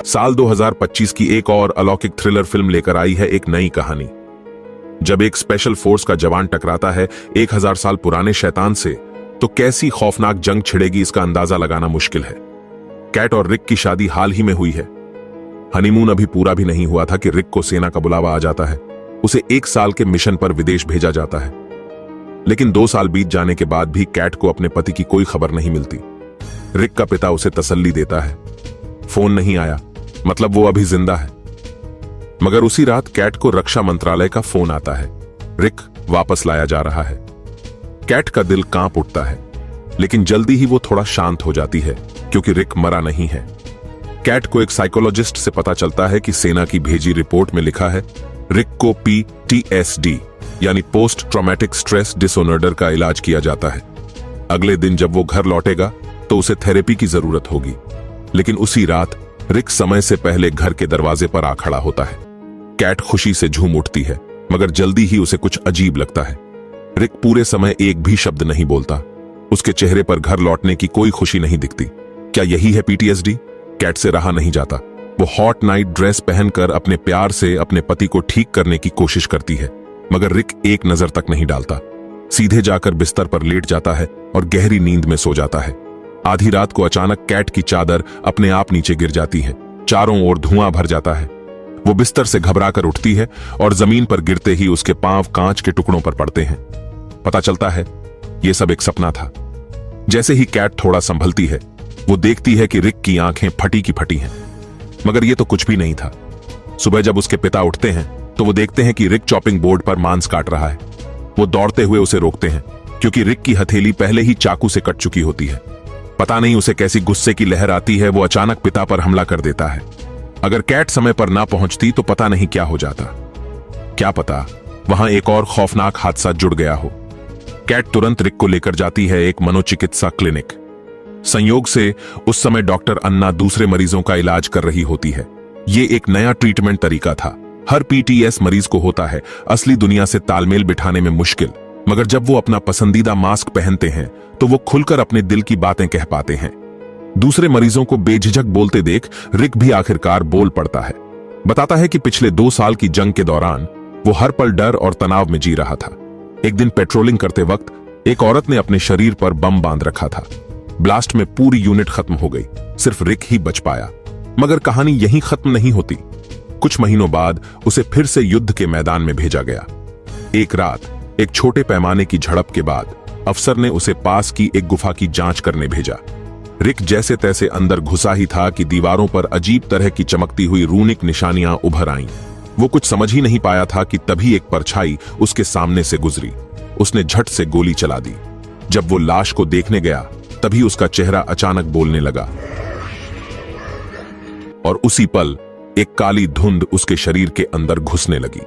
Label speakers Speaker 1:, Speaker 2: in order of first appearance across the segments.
Speaker 1: साल 2025 की एक और अलौकिक थ्रिलर फिल्म लेकर आई है एक नई कहानी। जब एक स्पेशल फोर्स का जवान टकराता है 1000 साल पुराने शैतान से, तो कैसी खौफनाक जंग छिड़ेगी इसका अंदाजा लगाना मुश्किल है। कैट और रिक की शादी हाल ही में हुई है। हनीमून अभी पूरा भी नहीं हुआ था कि रिक को सेना का बुलावा आ जाता है। उसे 1 साल के मिशन पर विदेश भेजा जाता है। लेकिन 2 साल बीत जाने के बाद भी कैट को अपने पति की कोई खबर नहीं मिलती। रिक का पिता उसे तसल्ली देता है, फोन नहीं आया, मतलब वो अभी जिंदा है। मगर उसी रात कैट को रक्षा मंत्रालय का फोन आता है, रिक वापस लाया जा रहा है। कैट का दिल कांप उठता है, लेकिन जल्दी ही वो थोड़ा शांत हो जाती है क्योंकि रिक मरा नहीं है। कैट को एक साइकोलॉजिस्ट से पता चलता है कि सेना की भेजी रिपोर्ट में लिखा है रिक को PTSD यानी पोस्ट ट्रॉमेटिक स्ट्रेस डिसऑर्डर का इलाज किया जाता है। अगले दिन जब वो घर लौटेगा तो उसे थेरेपी की जरूरत होगी। लेकिन उसी रात रिक समय से पहले घर के दरवाजे पर आ खड़ा होता है। कैट खुशी से झूम उठती है, मगर जल्दी ही उसे कुछ अजीब लगता है। रिक पूरे समय एक भी शब्द नहीं बोलता। उसके चेहरे पर घर लौटने की कोई खुशी नहीं दिखती। क्या यही है PTSD? कैट से रहा नहीं जाता। वो हॉट नाइट ड्रेस पहनकर अपने प्यार से अपने पति को ठीक करने की कोशिश करती है, मगर रिक एक नजर तक नहीं डालता। सीधे जाकर बिस्तर पर लेट जाता है और गहरी नींद में सो जाता है। आधी रात को अचानक कैट की चादर अपने आप नीचे गिर जाती है। चारों ओर धुआं भर जाता है। वो बिस्तर से घबराकर उठती है और जमीन पर गिरते ही उसके पांव कांच के टुकड़ों पर पड़ते हैं। पता चलता है ये सब एक सपना था। जैसे ही कैट थोड़ा संभलती है, वो देखती है कि रिक की आंखें फटी की फटी हैं, मगर ये तो कुछ भी नहीं था। सुबह जब उसके पिता उठते हैं तो वो देखते हैं कि रिक चॉपिंग बोर्ड पर मांस काट रहा है। वो दौड़ते हुए उसे रोकते हैं क्योंकि रिक की हथेली पहले ही चाकू से कट चुकी होती है। पता नहीं उसे कैसी गुस्से की लहर आती है, वो अचानक पिता पर हमला कर देता है। अगर कैट समय पर ना पहुंचती तो पता नहीं क्या हो जाता। क्या पता वहां एक और खौफनाक हादसा जुड़ गया हो। कैट तुरंत रिक को लेकर जाती है एक मनोचिकित्सा क्लिनिक। संयोग से उस समय डॉक्टर अन्ना दूसरे मरीजों का इलाज कर रही होती है। ये एक नया ट्रीटमेंट तरीका था। हर PTS मरीज को होता है असली दुनिया से तालमेल बिठाने में मुश्किल, मगर जब वो अपना पसंदीदा मास्क पहनते हैं तो वो खुलकर अपने दिल की बातें कह पाते हैं। दूसरे मरीजों को बेझिझक बोलते देख रिक भी आखिरकार बोल पड़ता है। बताता है कि पिछले 2 साल की जंग के दौरान वो हर पल डर और तनाव में जी रहा था। एक दिन पेट्रोलिंग करते वक्त एक औरत ने अपने शरीर पर बम बांध रखा था। ब्लास्ट में पूरी यूनिट खत्म हो गई, सिर्फ रिक ही बच पाया। मगर कहानी यहीं खत्म नहीं होती। कुछ महीनों बाद उसे फिर से युद्ध के मैदान में भेजा गया। एक रात एक छोटे पैमाने की झड़प के बाद अफसर ने उसे पास की एक गुफा की जांच करने भेजा। रिक जैसे तैसे अंदर घुसा ही था कि दीवारों पर अजीब तरह की चमकती हुई रूनिक निशानियां उभर आईं। वो कुछ समझ ही नहीं पाया था कि तभी एक परछाई उसके सामने से गुजरी। उसने झट से गोली चला दी। जब वो लाश को देखने गया तभी उसका चेहरा अचानक बोलने लगा और उसी पल एक काली धुंध उसके शरीर के अंदर घुसने लगी।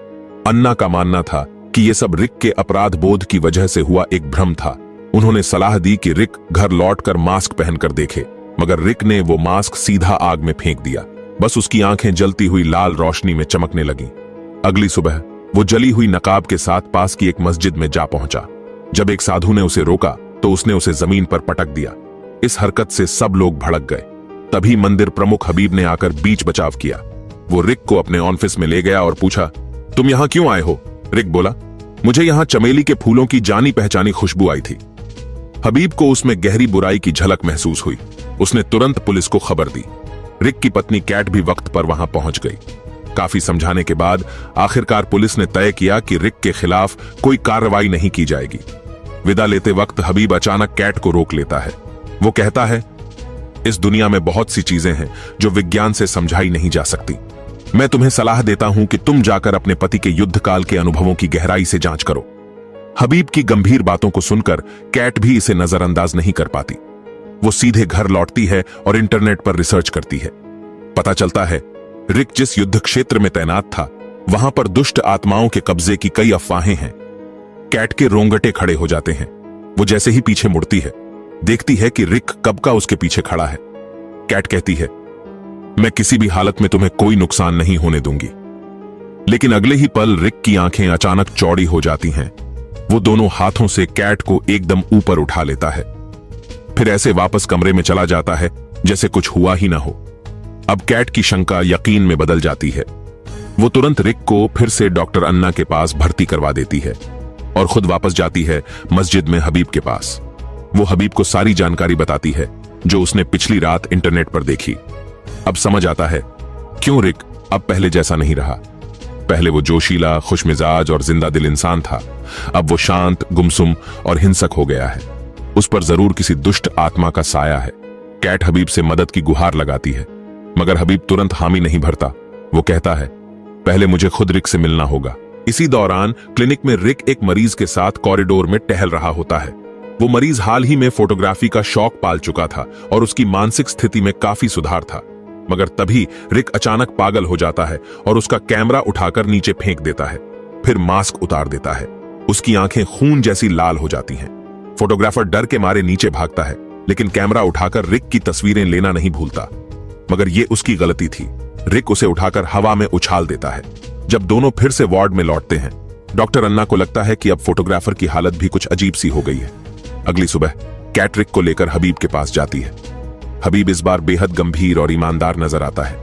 Speaker 1: अन्ना का मानना था कि यह सब रिक के अपराध बोध की वजह से हुआ एक भ्रम था। उन्होंने सलाह दी कि रिक घर लौटकर मास्क पहनकर देखे, मगर रिक ने वो मास्क सीधा आग में फेंक दिया। बस उसकी आंखें जलती हुई लाल रोशनी में चमकने लगीं। अगली सुबह वो जली हुई नकाब के साथ पास की एक मस्जिद में जा पहुंचा। जब एक साधु ने उसे रोका तो उसने उसे जमीन पर पटक दिया। इस हरकत से सब लोग भड़क गए। तभी मंदिर प्रमुख हबीब ने आकर बीच बचाव किया। वो रिक को अपने ऑफिस में ले गया और पूछा, तुम यहां क्यों आए हो? रिक बोला, मुझे यहां चमेली के फूलों की जानी पहचानी खुशबू आई थी। हबीब को उसमें गहरी बुराई की झलक महसूस हुई। उसने तुरंत पुलिस को खबर दी। रिक की पत्नी कैट भी वक्त पर वहां पहुंच गई। काफी समझाने के बाद आखिरकार पुलिस ने तय किया कि रिक के खिलाफ कोई कार्रवाई नहीं की जाएगी। विदा लेते वक्त हबीब अचानक कैट को रोक लेता है। वो कहता है, इस दुनिया में बहुत सी चीजें हैं जो विज्ञान से समझाई नहीं जा सकती। मैं तुम्हें सलाह देता हूं कि तुम जाकर अपने पति के युद्ध काल के अनुभवों की गहराई से जांच करो। हबीब की गंभीर बातों को सुनकर कैट भी इसे नजरअंदाज नहीं कर पाती। वो सीधे घर लौटती है और इंटरनेट पर रिसर्च करती है। पता चलता है रिक जिस युद्ध क्षेत्र में तैनात था वहां पर दुष्ट आत्माओं के कब्जे की कई अफवाहें हैं। कैट के रोंगटे खड़े हो जाते हैं। वो जैसे ही पीछे मुड़ती है, देखती है कि रिक कब का उसके पीछे खड़ा है। कैट कहती है, मैं किसी भी हालत में तुम्हें कोई नुकसान नहीं होने दूंगी। लेकिन अगले ही पल रिक की आंखें अचानक चौड़ी हो जाती हैं। वो दोनों हाथों से कैट को एकदम ऊपर उठा लेता है, फिर ऐसे वापस कमरे में चला जाता है जैसे कुछ हुआ ही ना हो। अब कैट की शंका यकीन में बदल जाती है। वो तुरंत रिक को फिर से डॉक्टर अन्ना के पास भर्ती करवा देती है और खुद वापस जाती है मस्जिद में हबीब के पास। वो हबीब को सारी जानकारी बताती है जो उसने पिछली रात इंटरनेट पर देखी। अब समझ आता है क्यों रिक अब पहले जैसा नहीं रहा। पहले वो जोशीला, खुशमिजाज और जिंदा दिल इंसान था, अब वो शांत, गुमसुम और हिंसक हो गया है। उस पर जरूर किसी दुष्ट आत्मा का साया है। कैट हबीब से मदद की गुहार लगाती है, मगर हबीब तुरंत हामी नहीं भरता। वो कहता है पहले मुझे खुद रिक से मिलना होगा। इसी दौरान क्लिनिक में रिक एक मरीज के साथ कॉरिडोर में टहल रहा होता है। वो मरीज हाल ही में फोटोग्राफी का शौक पाल चुका था और उसकी मानसिक स्थिति में काफी सुधार था, मगर तभी रिक अचानक पागल हो जाता है और उसका कैमरा उठाकर नीचे फेंक देता है, फिर मास्क उतार देता है। उसकी आंखें खून जैसी लाल हो जाती हैं। फोटोग्राफर डर के मारे नीचे भागता है, लेकिन कैमरा उठाकर रिक की तस्वीरें लेना नहीं भूलता। मगर ये उसकी गलती थी। रिक उसे उठाकर हवा में उछाल देता है। जब दोनों फिर से वार्ड में लौटते हैं, डॉक्टर अन्ना को लगता है कि अब फोटोग्राफर की हालत भी कुछ अजीब सी हो गई है। अगली सुबह कैट रिक को लेकर हबीब के पास जाती है। हबीब इस बार बेहद गंभीर और ईमानदार नजर आता है।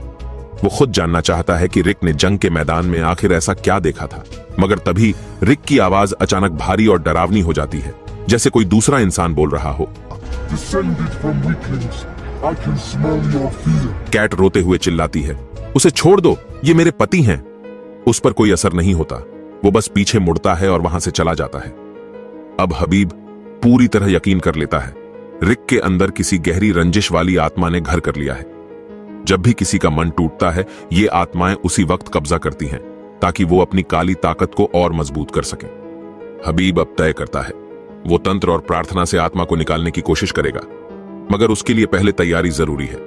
Speaker 1: वो खुद जानना चाहता है कि रिक ने जंग के मैदान में आखिर ऐसा क्या देखा था। मगर तभी रिक की आवाज अचानक भारी और डरावनी हो जाती है, जैसे कोई दूसरा इंसान बोल रहा हो। कैट रोते हुए चिल्लाती है, उसे छोड़ दो, ये मेरे पति हैं। उस पर कोई असर नहीं होता। वो बस पीछे मुड़ता है और वहां से चला जाता है। अब हबीब पूरी तरह यकीन कर लेता है रिक के अंदर किसी गहरी रंजिश वाली आत्मा ने घर कर लिया है। जब भी किसी का मन टूटता है, ये आत्माएं उसी वक्त कब्जा करती हैं ताकि वो अपनी काली ताकत को और मजबूत कर सके। हबीब अब तय करता है वो तंत्र और प्रार्थना से आत्मा को निकालने की कोशिश करेगा, मगर उसके लिए पहले तैयारी जरूरी है।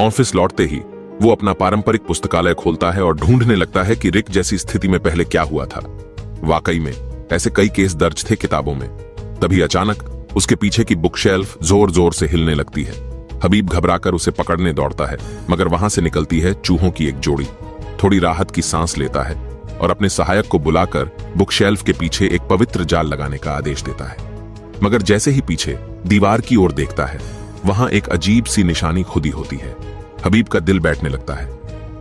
Speaker 1: ऑफिस लौटते ही वो अपना पारंपरिक पुस्तकालय खोलता है और ढूंढने लगता है कि रिक जैसी स्थिति में पहले क्या हुआ था। वाकई में ऐसे कई केस दर्ज थे किताबों में। तभी अचानक उसके पीछे की बुक शेल्फ जोर जोर से हिलने लगती है। हबीब घबराकर उसे पकड़ने दौड़ता है, मगर वहां से निकलती है चूहों की एक जोड़ी। थोड़ी राहत की सांस लेता है और अपने सहायक को बुलाकर बुक शेल्फ के पीछे एक पवित्र जाल लगाने का आदेश देता है। मगर जैसे ही पीछे दीवार की ओर देखता है, वहां एक अजीब सी निशानी खुदी होती है। हबीब का दिल बैठने लगता है।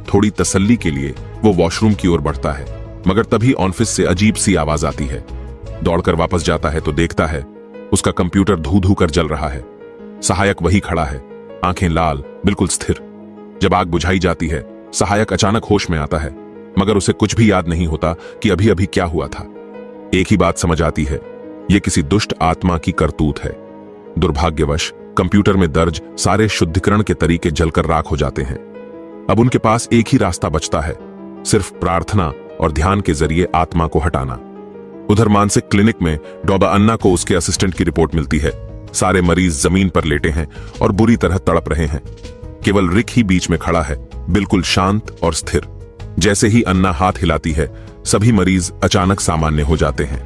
Speaker 1: थोड़ी तसल्ली के लिए वो वॉशरूम की ओर बढ़ता है, मगर तभी ऑफिस से अजीब सी आवाज आती है। दौड़कर वापस जाता है तो देखता है उसका कंप्यूटर धू धू कर जल रहा है। सहायक वही खड़ा है, आंखें लाल, बिल्कुल स्थिर। जब आग बुझाई जाती है, सहायक अचानक होश में आता है, मगर उसे कुछ भी याद नहीं होता कि अभी अभी क्या हुआ था। एक ही बात समझ आती है, यह किसी दुष्ट आत्मा की करतूत है। दुर्भाग्यवश कंप्यूटर में दर्ज सारे शुद्धिकरण के तरीके जलकर राख हो जाते हैं। अब उनके पास एक ही रास्ता बचता है, सिर्फ प्रार्थना और ध्यान के जरिए आत्मा को हटाना। उधर मानसिक क्लिनिक में डॉबा अन्ना को उसके असिस्टेंट की रिपोर्ट मिलती है। सारे मरीज जमीन पर लेटे हैं और बुरी तरह तड़प रहे हैं। केवल रिक ही बीच में खड़ा है, बिल्कुल शांत और स्थिर। जैसे ही अन्ना हाथ हिलाती है, सभी मरीज अचानक सामान्य हो जाते हैं।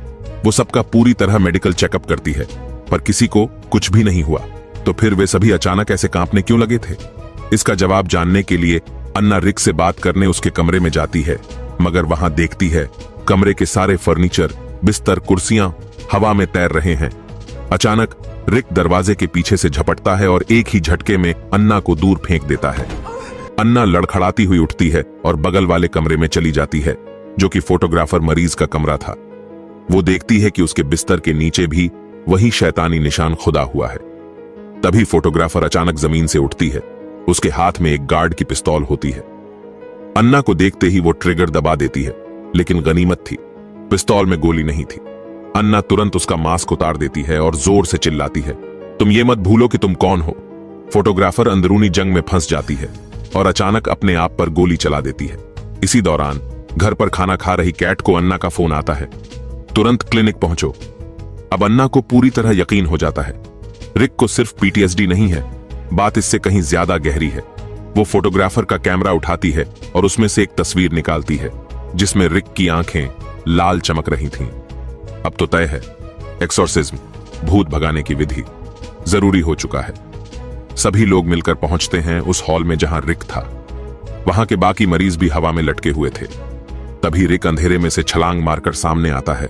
Speaker 1: वो सबका पूरी तरह मेडिकल चेकअप करती है, पर किसी को कुछ भी नहीं हुआ। तो फिर वे सभी अचानक ऐसे कांपने क्यों लगे थे? इसका जवाब जानने के लिए अन्ना रिक से बात करने उसके कमरे में जाती है, मगर वहां देखती है कमरे के सारे फर्नीचर, बिस्तर, कुर्सियां हवा में तैर रहे हैं। अचानक रिक दरवाजे के पीछे से झपटता है और एक ही झटके में अन्ना को दूर फेंक देता है। अन्ना लड़खड़ाती हुई उठती है और बगल वाले कमरे में चली जाती है, जो कि फोटोग्राफर मरीज का कमरा था। वो देखती है कि उसके बिस्तर के नीचे भी वही शैतानी निशान खुदा हुआ है। तभी फोटोग्राफर अचानक जमीन से उठती है। उसके हाथ में एक गार्ड की पिस्तौल होती है। अन्ना को देखते ही वो ट्रिगर दबा देती है, लेकिन गनीमत थी, पिस्तौल में गोली नहीं थी। अन्ना तुरंत उसका मास्क उतार देती है और जोर से चिल्लाती है, तुम ये मत भूलो कि तुम कौन हो। फोटोग्राफर अंदरूनी जंग में फंस जाती है और अचानक अपने आप पर गोली चला देती है। इसी दौरान घर पर खाना खा रही कैट को अन्ना का फोन आता है, तुरंत क्लिनिक पहुंचो। अब अन्ना को पूरी तरह यकीन हो जाता है, रिक को सिर्फ पीटीएसडी नहीं है, बात इससे कहीं ज्यादा गहरी है। वो फोटोग्राफर का कैमरा उठाती है और उसमें से एक तस्वीर निकालती है, जिसमें रिक की आंखें लाल चमक रही थीं। अब तो तय है, एक्सोर्सिज्म, भूत भगाने की विधि जरूरी हो चुका है। सभी लोग मिलकर पहुंचते हैं उस हॉल में जहां रिक था। वहां के बाकी मरीज भी हवा में लटके हुए थे। तभी रिक अंधेरे में से छलांग मारकर सामने आता है।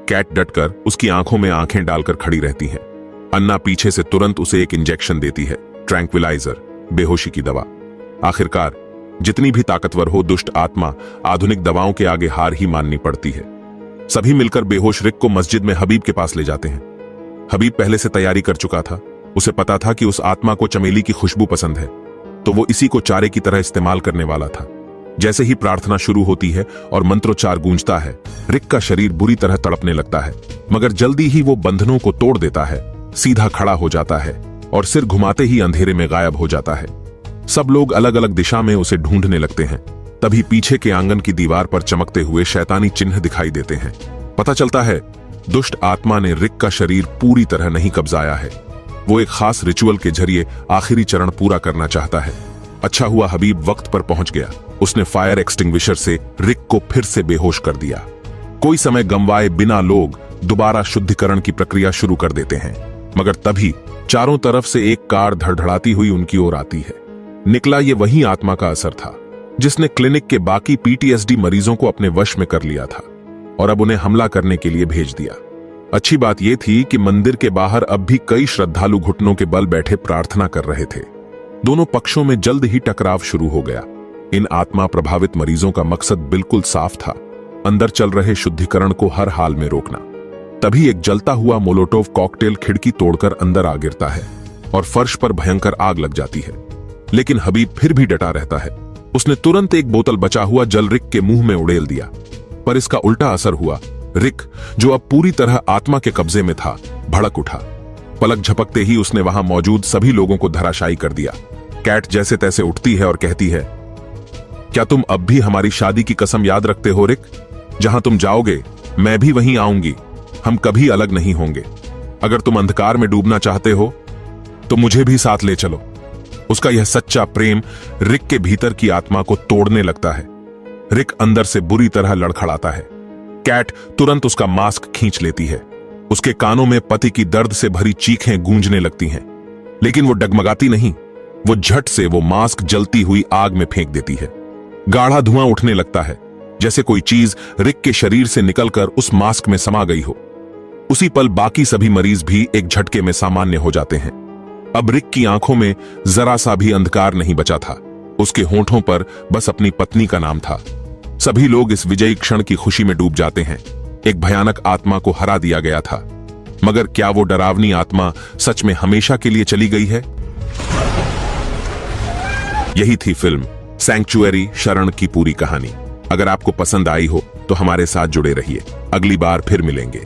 Speaker 1: कैट डटकर उसकी आंखों में आंखें डालकर खड़ी रहती है। अन्ना पीछे से तुरंत उसे एक इंजेक्शन देती है, ट्रैंक्विलाइजर, बेहोशी की दवा। आखिरकार जितनी भी ताकतवर हो दुष्ट आत्मा आधुनिक दवाओं के आगे हार ही माननी पड़ती है। सभी मिलकर बेहोश रिक को मस्जिद में हबीब के पास ले जाते हैं। हबीब पहले से तैयारी कर चुका था। उसे पता था कि उस आत्मा को चमेली की खुशबू पसंद है, तो वो इसी को चारे की तरह इस्तेमाल करने वाला था। जैसे ही प्रार्थना शुरू होती है और मंत्रोच्चार गूंजता है, रिक का शरीर बुरी तरह तड़पने लगता है, मगर जल्दी ही वो बंधनों को तोड़ देता है, सीधा खड़ा हो जाता है और सिर घुमाते ही अंधेरे में गायब हो जाता है। सब लोग अलग अलग दिशा में उसे ढूंढने लगते हैं। तभी पीछे के आंगन की दीवार पर चमकते हुए शैतानी चिन्ह दिखाई देते हैं। पता चलता है दुष्ट आत्मा ने रिक का शरीर पूरी तरह नहीं कब्जाया है। वो एक खास रिचुअल के जरिए आखिरी चरण पूरा करना चाहता है। अच्छा हुआ हबीब वक्त पर पहुंच गया। उसने फायर एक्सटिंग्विशर से रिक को फिर से बेहोश कर दिया। कोई समय गंवाए बिना लोग दोबारा शुद्धिकरण की प्रक्रिया शुरू कर देते हैं, मगर तभी चारों तरफ से एक कार धड़धड़ाती हुई उनकी ओर आती है। निकला ये वही आत्मा का असर था जिसने क्लिनिक के बाकी पीटीएसडी मरीजों को अपने वश में कर लिया था और अब उन्हें हमला करने के लिए भेज दिया। अच्छी बात यह थी कि मंदिर के बाहर अब भी कई श्रद्धालु घुटनों के बल बैठे प्रार्थना कर रहे थे। दोनों पक्षों में जल्द ही टकराव शुरू हो गया। इन आत्मा प्रभावित मरीजों का मकसद बिल्कुल साफ था, अंदर चल रहे शुद्धिकरण को हर हाल में रोकना। तभी एक जलता हुआ मोलोटोव कॉकटेल खिड़की तोड़कर अंदर आ गिरता है और फर्श पर भयंकर आग लग जाती है। लेकिन हबीब फिर भी डटा रहता है। उसने तुरंत एक बोतल बचा हुआ जल रिक के मुंह में उड़ेल दिया, पर इसका उल्टा असर हुआ। रिक, जो अब पूरी तरह आत्मा के कब्जे में था, भड़क उठा। पलक झपकते ही उसने वहां मौजूद सभी लोगों को धराशायी कर दिया। कैट जैसे तैसे उठती है और कहती है, क्या तुम अब भी हमारी शादी की कसम याद रखते हो रिक? जहां तुम जाओगे मैं भी वहीं आऊंगी। हम कभी अलग नहीं होंगे। अगर तुम अंधकार में डूबना चाहते हो तो मुझे भी साथ ले चलो। उसका यह सच्चा प्रेम रिक के भीतर की आत्मा को तोड़ने लगता है। रिक अंदर से बुरी तरह लड़खड़ाता है। कैट तुरंत उसका मास्क खींच लेती है। उसके कानों में पति की दर्द से भरी चीखें गूंजने लगती हैं, लेकिन वो डगमगाती नहीं। वो झट से वो मास्क जलती हुई आग में फेंक देती है। गाढ़ा धुआं उठने लगता है, जैसे कोई चीज रिक के शरीर से निकलकर उस मास्क में समा गई हो। उसी पल बाकी सभी मरीज भी एक झटके में सामान्य हो जाते हैं। अब रिक की आंखों में जरा सा भी अंधकार नहीं बचा था। उसके होंठों पर बस अपनी पत्नी का नाम था। सभी लोग इस विजयी क्षण की खुशी में डूब जाते हैं। एक भयानक आत्मा को हरा दिया गया था, मगर क्या वो डरावनी आत्मा सच में हमेशा के लिए चली गई है? यही थी फिल्म सैंक्चुअरी शरण की पूरी कहानी। अगर आपको पसंद आई हो तो हमारे साथ जुड़े रहिए। अगली बार फिर मिलेंगे।